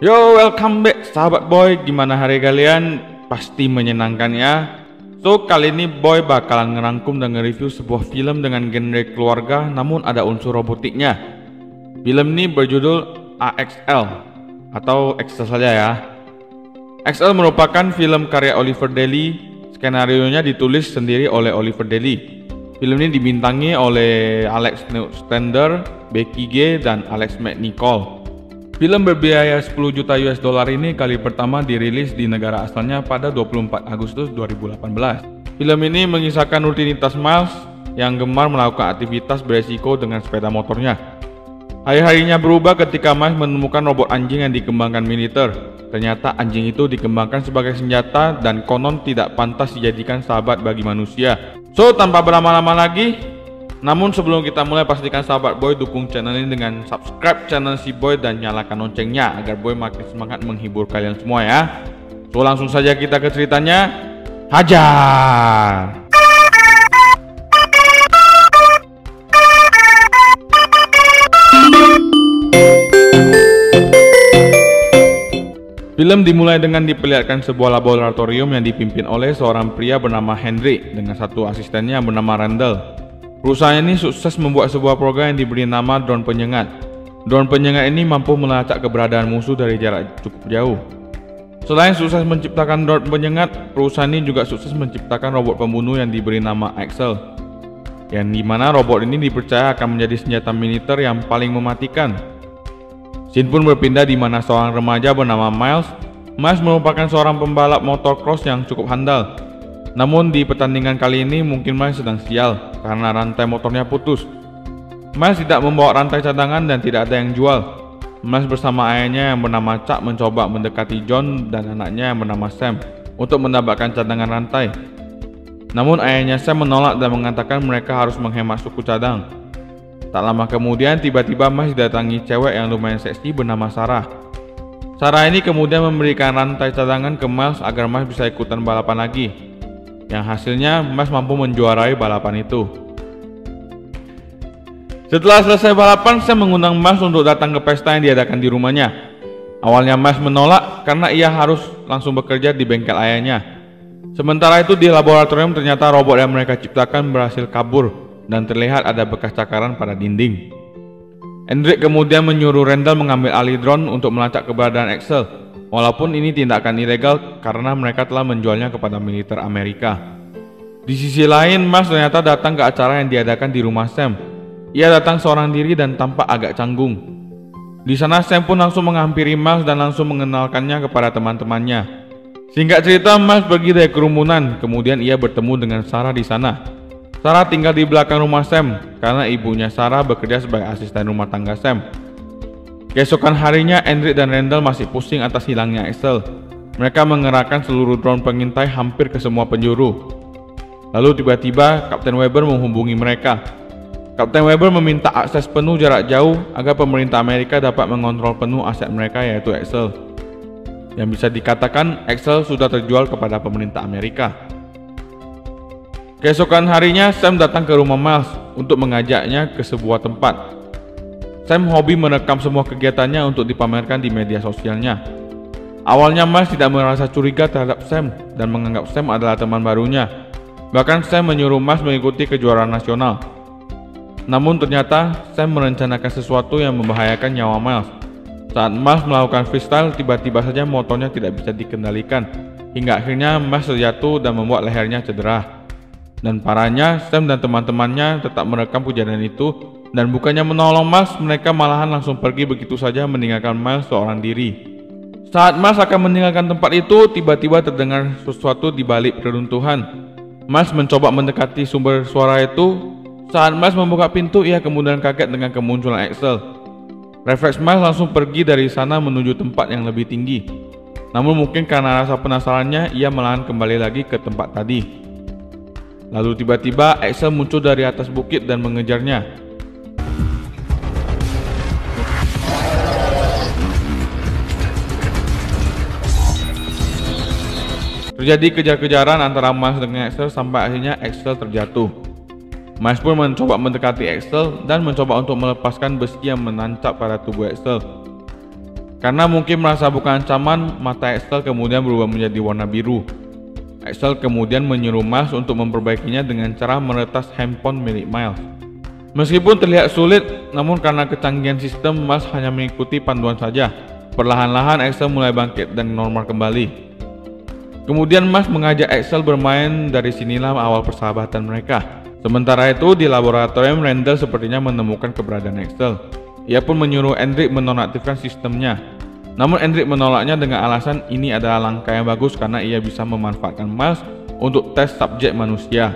Yo, welcome back sahabat boy. Gimana hari kalian? Pasti menyenangkan ya. So, kali ini boy bakalan ngerangkum dan nge-review sebuah film dengan genre keluarga namun ada unsur robotiknya. Film ini berjudul AXL atau Excel saja ya. AXL merupakan film karya Oliver Daly. Skenarionya ditulis sendiri oleh Oliver Daly. Film ini dibintangi oleh Alex Newstander, Becky G, dan Alex McNichol. Film berbiaya 10 juta US dollar ini kali pertama dirilis di negara asalnya pada 24 Agustus 2018. Film ini mengisahkan rutinitas Miles yang gemar melakukan aktivitas beresiko dengan sepeda motornya. Hari-harinya berubah ketika Miles menemukan robot anjing yang dikembangkan militer. Ternyata anjing itu dikembangkan sebagai senjata dan konon tidak pantas dijadikan sahabat bagi manusia. So, tanpa berlama-lama lagi, namun sebelum kita mulai, pastikan sahabat boy dukung channel ini dengan subscribe channel si boy dan nyalakan loncengnya agar boy makin semangat menghibur kalian semua ya. So, langsung saja kita ke ceritanya. Hajar! Film dimulai dengan diperlihatkan sebuah laboratorium yang dipimpin oleh seorang pria bernama Henry dengan satu asistennya yang bernama Randall. Perusahaan ini sukses membuat sebuah program yang diberi nama drone penyengat. Drone penyengat ini mampu melacak keberadaan musuh dari jarak cukup jauh. Selain sukses menciptakan drone penyengat, perusahaan ini juga sukses menciptakan robot pembunuh yang diberi nama Axel, yang dimana robot ini dipercaya akan menjadi senjata militer yang paling mematikan. Scene pun berpindah di mana seorang remaja bernama Miles. Miles merupakan seorang pembalap motocross yang cukup handal. Namun di pertandingan kali ini mungkin Miles sedang sial karena rantai motornya putus. Miles tidak membawa rantai cadangan dan tidak ada yang jual. Miles bersama ayahnya yang bernama Chuck mencoba mendekati John dan anaknya yang bernama Sam untuk mendapatkan cadangan rantai. Namun ayahnya Sam menolak dan mengatakan mereka harus menghemat suku cadang. Tak lama kemudian tiba-tiba Miles didatangi cewek yang lumayan seksi bernama Sarah. Sarah ini kemudian memberikan rantai cadangan ke Miles agar Miles bisa ikutan balapan lagi. Yang hasilnya Miles mampu menjuarai balapan itu. Setelah selesai balapan, Sam mengundang Miles untuk datang ke pesta yang diadakan di rumahnya. Awalnya Miles menolak karena ia harus langsung bekerja di bengkel ayahnya. Sementara itu di laboratorium ternyata robot yang mereka ciptakan berhasil kabur dan terlihat ada bekas cakaran pada dinding. Hendrik kemudian menyuruh Randall mengambil alih drone untuk melacak keberadaan Axel. Walaupun ini tindakan ilegal karena mereka telah menjualnya kepada militer Amerika. Di sisi lain, Miles ternyata datang ke acara yang diadakan di rumah Sam. Ia datang seorang diri dan tampak agak canggung. Di sana Sam pun langsung menghampiri Miles dan langsung mengenalkannya kepada teman-temannya. Singkat cerita, Miles pergi dari kerumunan, kemudian ia bertemu dengan Sarah di sana. Sarah tinggal di belakang rumah Sam karena ibunya Sarah bekerja sebagai asisten rumah tangga Sam. Keesokan harinya, Hendrik dan Randall masih pusing atas hilangnya Axel. Mereka mengerahkan seluruh drone pengintai hampir ke semua penjuru. Lalu tiba-tiba Kapten Weber menghubungi mereka. Kapten Weber meminta akses penuh jarak jauh agar pemerintah Amerika dapat mengontrol penuh aset mereka, yaitu Axel. Yang bisa dikatakan Axel sudah terjual kepada pemerintah Amerika. Keesokan harinya, Sam datang ke rumah Miles untuk mengajaknya ke sebuah tempat. Sam hobi merekam semua kegiatannya untuk dipamerkan di media sosialnya. Awalnya Miles tidak merasa curiga terhadap Sam dan menganggap Sam adalah teman barunya. Bahkan Sam menyuruh Miles mengikuti kejuaraan nasional. Namun ternyata Sam merencanakan sesuatu yang membahayakan nyawa Miles. Saat Miles melakukan freestyle, tiba-tiba saja motornya tidak bisa dikendalikan. Hingga akhirnya Miles terjatuh dan membuat lehernya cedera. Dan parahnya, Sam dan teman-temannya tetap merekam kejadian itu, dan bukannya menolong Miles, mereka malahan langsung pergi begitu saja meninggalkan Miles seorang diri. Saat Miles akan meninggalkan tempat itu, tiba-tiba terdengar sesuatu di balik reruntuhan. Miles mencoba mendekati sumber suara itu. Saat Miles membuka pintu, ia kemudian kaget dengan kemunculan Axel. Refleks Miles langsung pergi dari sana menuju tempat yang lebih tinggi. Namun mungkin karena rasa penasarannya, ia malahan kembali lagi ke tempat tadi. Lalu tiba-tiba Axel muncul dari atas bukit dan mengejarnya. Terjadi kejar-kejaran antara Miles dengan Axel sampai akhirnya Axel terjatuh. Miles pun mencoba mendekati Axel dan mencoba untuk melepaskan besi yang menancap pada tubuh Axel. Karena mungkin merasa bukan ancaman, mata Axel kemudian berubah menjadi warna biru. Axel kemudian menyuruh Miles untuk memperbaikinya dengan cara meretas handphone milik Miles. Meskipun terlihat sulit, namun karena kecanggihan sistem, Miles hanya mengikuti panduan saja. Perlahan-lahan Axel mulai bangkit dan normal kembali. Kemudian Miles mengajak Axel bermain, dari sinilah awal persahabatan mereka. Sementara itu di laboratorium, Randall sepertinya menemukan keberadaan Axel. Ia pun menyuruh Hendrik menonaktifkan sistemnya. Namun Hendrik menolaknya dengan alasan ini adalah langkah yang bagus karena ia bisa memanfaatkan Miles untuk tes subjek manusia.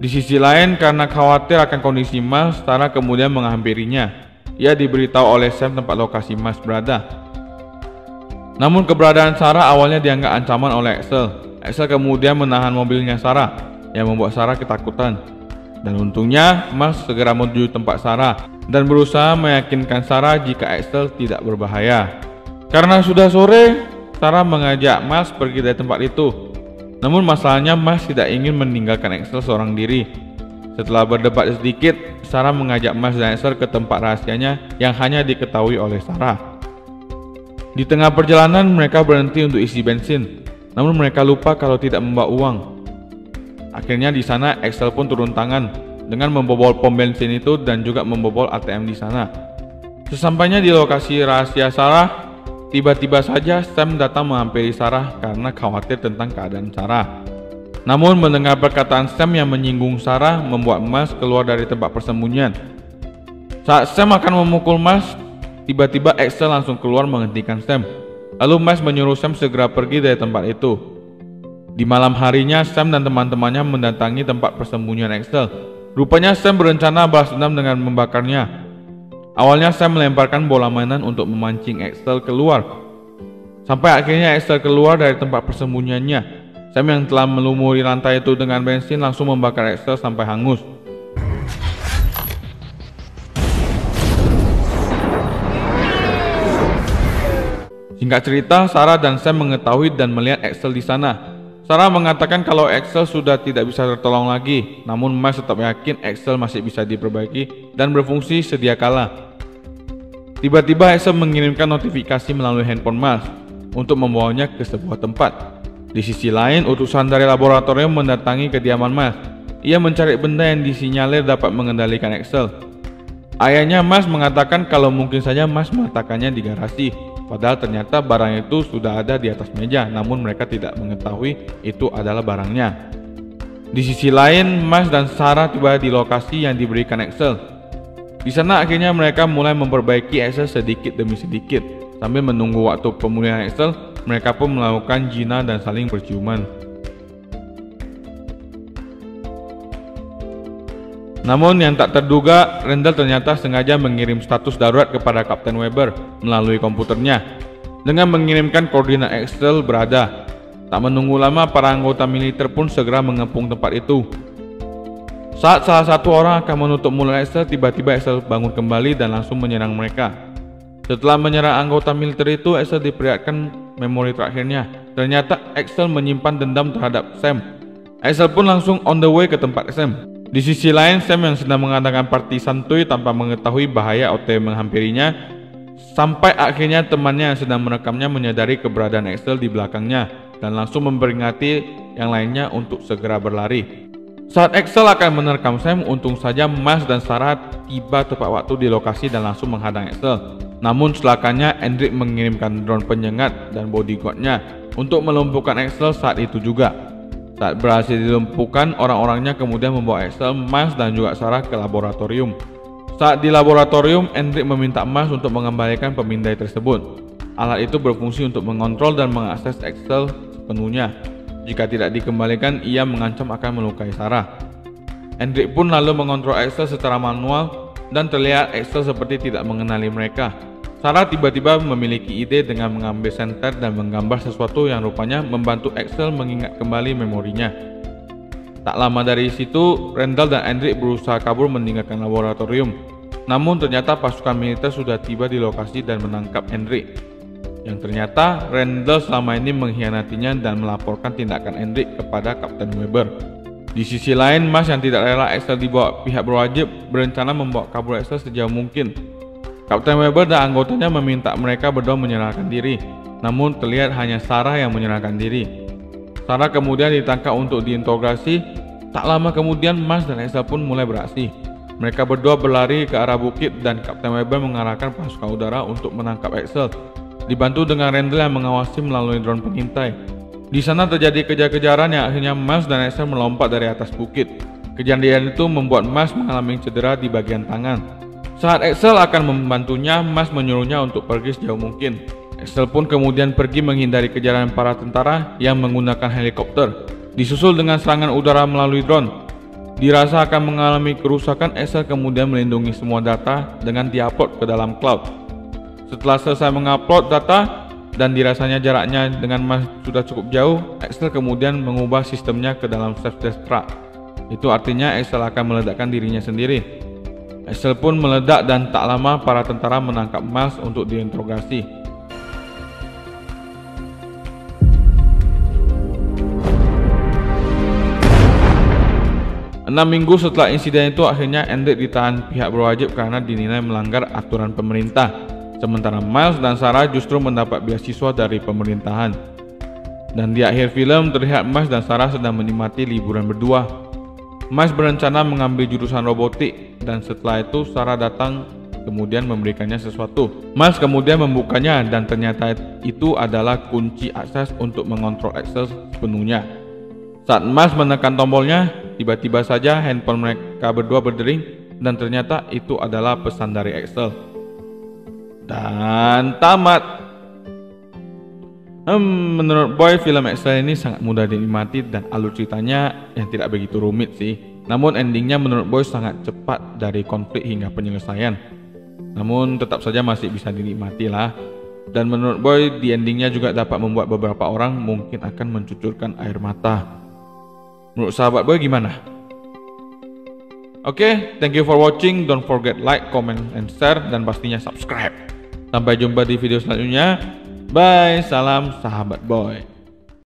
Di sisi lain, karena khawatir akan kondisi Miles, Sarah kemudian menghampirinya. Ia diberitahu oleh Sam tempat lokasi Miles berada. Namun keberadaan Sarah awalnya dianggap ancaman oleh Axel. Axel kemudian menahan mobilnya Sarah, yang membuat Sarah ketakutan. Dan untungnya Miles segera menuju tempat Sarah dan berusaha meyakinkan Sarah jika Axel tidak berbahaya. Karena sudah sore, Sarah mengajak Miles pergi dari tempat itu. Namun masalahnya Miles tidak ingin meninggalkan Axel seorang diri. Setelah berdebat sedikit, Sarah mengajak Miles dan Axel ke tempat rahasianya yang hanya diketahui oleh Sarah. Di tengah perjalanan mereka berhenti untuk isi bensin, namun mereka lupa kalau tidak membawa uang. Akhirnya di sana Axel pun turun tangan dengan membobol pom bensin itu dan juga membobol ATM di sana. Sesampainya di lokasi rahasia Sarah, tiba-tiba saja Sam datang menghampiri Sarah karena khawatir tentang keadaan Sarah. Namun mendengar perkataan Sam yang menyinggung Sarah membuat Miles keluar dari tempat persembunyian. Saat Sam akan memukul Miles, tiba-tiba Axel langsung keluar menghentikan Sam. Lalu Miles menyuruh Sam segera pergi dari tempat itu. Di malam harinya, Sam dan teman-temannya mendatangi tempat persembunyian Axel. Rupanya Sam berencana balas dendam dengan membakarnya. Awalnya Sam melemparkan bola mainan untuk memancing Axel keluar. Sampai akhirnya Axel keluar dari tempat persembunyiannya. Sam yang telah melumuri lantai itu dengan bensin langsung membakar Axel sampai hangus. Singkat cerita, Sarah dan Sam mengetahui dan melihat Axel di sana. Sarah mengatakan kalau Axel sudah tidak bisa tertolong lagi, namun Miles tetap yakin Axel masih bisa diperbaiki dan berfungsi sedia kala. Tiba-tiba Axel mengirimkan notifikasi melalui handphone Miles untuk membawanya ke sebuah tempat. Di sisi lain, utusan dari laboratorium mendatangi kediaman Miles. Ia mencari benda yang disinyalir dapat mengendalikan Axel. Ayahnya Miles mengatakan kalau mungkin saja Miles meletakkannya di garasi. Padahal ternyata barang itu sudah ada di atas meja, namun mereka tidak mengetahui itu adalah barangnya. Di sisi lain, Miles dan Sarah tiba di lokasi yang diberikan Axel. Di sana akhirnya mereka mulai memperbaiki Axel sedikit demi sedikit. Sambil menunggu waktu pemulihan Axel, mereka pun melakukan zina dan saling berciuman. Namun yang tak terduga, Randall ternyata sengaja mengirim status darurat kepada Kapten Weber melalui komputernya dengan mengirimkan koordinat Axel berada. Tak menunggu lama, para anggota militer pun segera mengepung tempat itu. Saat salah satu orang akan menutup mulut Axel, tiba-tiba Axel bangun kembali dan langsung menyerang mereka. Setelah menyerang anggota militer itu, Axel diperlihatkan memori terakhirnya. Ternyata Axel menyimpan dendam terhadap Sam. Axel pun langsung on the way ke tempat Sam. Di sisi lain, Sam yang sedang mengadakan party santuy tanpa mengetahui bahaya OTW menghampirinya, sampai akhirnya temannya yang sedang merekamnya menyadari keberadaan Axel di belakangnya dan langsung memperingati yang lainnya untuk segera berlari. Saat Axel akan menerkam Sam, untung saja Miles dan Sarah tiba tepat waktu di lokasi dan langsung menghadang Axel. Namun celakanya, Hendrik mengirimkan drone penyengat dan bodyguardnya untuk melumpuhkan Axel saat itu juga. Saat berhasil dilumpuhkan, orang-orangnya kemudian membawa Axel, Miles dan juga Sarah ke laboratorium. Saat di laboratorium, Hendrik meminta Miles untuk mengembalikan pemindai tersebut. Alat itu berfungsi untuk mengontrol dan mengakses Axel sepenuhnya. Jika tidak dikembalikan, ia mengancam akan melukai Sarah. Hendrik pun lalu mengontrol Axel secara manual dan terlihat Axel seperti tidak mengenali mereka. Sarah tiba-tiba memiliki ide dengan mengambil senter dan menggambar sesuatu yang rupanya membantu Axel mengingat kembali memorinya. Tak lama dari situ, Randall dan Hendrik berusaha kabur meninggalkan laboratorium. Namun ternyata pasukan militer sudah tiba di lokasi dan menangkap Hendrik. Yang ternyata Randall selama ini mengkhianatinya dan melaporkan tindakan Hendrik kepada Kapten Weber. Di sisi lain, Miles yang tidak rela Axel dibawa pihak berwajib berencana membawa kabur Axel sejauh mungkin. Kapten Weber dan anggotanya meminta mereka berdua menyerahkan diri, namun terlihat hanya Sarah yang menyerahkan diri. Sarah kemudian ditangkap untuk diinterogasi. Tak lama kemudian Miles dan Axel pun mulai beraksi. Mereka berdua berlari ke arah bukit dan Kapten Weber mengarahkan pasukan udara untuk menangkap Axel, dibantu dengan Randall yang mengawasi melalui drone pengintai. Di sana terjadi kejar-kejaran yang akhirnya Miles dan Axel melompat dari atas bukit. Kejadian itu membuat Miles mengalami cedera di bagian tangan. Saat Axel akan membantunya, Miles menyuruhnya untuk pergi sejauh mungkin. Axel pun kemudian pergi menghindari kejaran para tentara yang menggunakan helikopter, disusul dengan serangan udara melalui drone. Dirasa akan mengalami kerusakan, Axel kemudian melindungi semua data dengan diupload ke dalam cloud. Setelah selesai mengupload data dan dirasanya jaraknya dengan Miles sudah cukup jauh, Axel kemudian mengubah sistemnya ke dalam self-destruct. Itu artinya Axel akan meledakkan dirinya sendiri. Axel pun meledak dan tak lama para tentara menangkap Miles untuk diinterogasi. Enam minggu setelah insiden itu, akhirnya Hendrik ditahan pihak berwajib karena dinilai melanggar aturan pemerintah. Sementara Miles dan Sarah justru mendapat beasiswa dari pemerintahan. Dan di akhir film terlihat Miles dan Sarah sedang menikmati liburan berdua. Miles berencana mengambil jurusan robotik dan setelah itu Sarah datang kemudian memberikannya sesuatu. Miles kemudian membukanya dan ternyata itu adalah kunci akses untuk mengontrol Axel sepenuhnya. Saat Miles menekan tombolnya, tiba-tiba saja handphone mereka berdua berdering dan ternyata itu adalah pesan dari Axel. Dan tamat. Menurut Boy, film Axel ini sangat mudah dinikmati dan alur ceritanya yang tidak begitu rumit sih. Namun endingnya menurut Boy sangat cepat dari konflik hingga penyelesaian. Namun tetap saja masih bisa dinikmati lah. Dan menurut Boy di endingnya juga dapat membuat beberapa orang mungkin akan mencucurkan air mata. Menurut sahabat Boy gimana? Oke, thank you for watching. Don't forget like, comment, and share dan pastinya subscribe. Sampai jumpa di video selanjutnya. Bye, salam sahabat Boy.